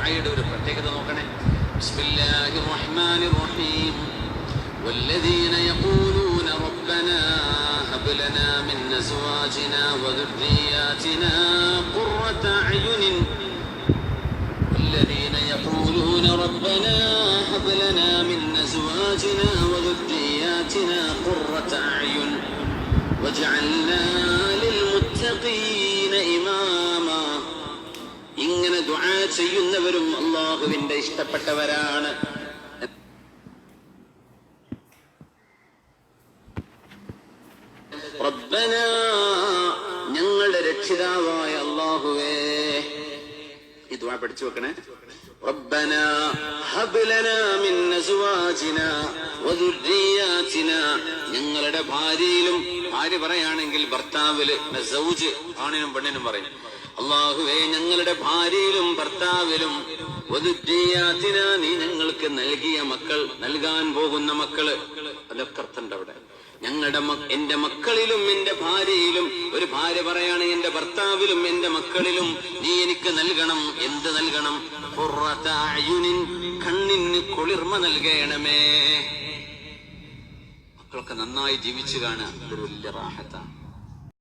ദുആയുടെ ഒരു പ്രത്യേകത നോക്കണേ. ബിസ്മില്ലാഹിർ റഹ്മാനിർ റഹീം. വല്ലദീന യഖൂലൂന റബ്ബനാ ഹബ് ലനാ മിൻ അസ്വാജിനാ വദുർരിയാതിനാ ഖുർറത അയുനിൻ. വല്ലദീന യഖൂലൂന റബ്ബനാ ഹബ് ലനാ മിൻ അസ്വാജിനാ വദുർരിയാതിനാ ഖുർറത അയുൻ വജഅൽനാ ലിൽമുത്തഖീന ഇമാമാ. ഇങ്ങനെ ദുആ ചെയ്യുന്നവരും അല്ലാഹുവിന്റെ ഇഷ്ടപ്പെട്ടവരാണ്. റബ്ബനാ, ഞങ്ങളുടെ രക്ഷിതാവായ അല്ലാഹുവേ. ഈ ദുആ പഠിച്ചു വെക്കണേ. റബ്ബനാ ഹബ് ലനാ മിൻ അസ്വാജിനാ വദുർരിയാതിനാ. ഞങ്ങളുടെ ഭാര്യയിലും, ഭാര്യ പറയാണെങ്കിൽ ഭർത്താവില്, സൗജ് ആണിനും പെണ്ണിനും പറയും. അല്ലാഹുവേ, ഞങ്ങളുടെ ഭാര്യയിലും ഭർത്താവിലും വദുർരിയാതിനാ, നീ ഞങ്ങൾക്ക് നൽകിയ മക്കൾ, നൽകാൻ പോകുന്ന മക്കള്, അതൊക്കെ അർത്ഥമുണ്ട് അവിടെ. ഞങ്ങളുടെ എന്റെ മക്കളിലും എന്റെ ഭാര്യയിലും, ഒരു ഭാര്യ പറയാണ് എന്റെ ഭർത്താവിലും എന്റെ മക്കളിലും നീ എനിക്ക് നൽകണം. എന്ത് നൽകണം? ഖുർറത അയുനിൻ, കണ്ണിന് കുളിർമ നൽകണമേ. മക്കളൊക്കെ നന്നായി ജീവിച്ചു കാണുക, ഒരു വലിയ റാഹത്താണ്.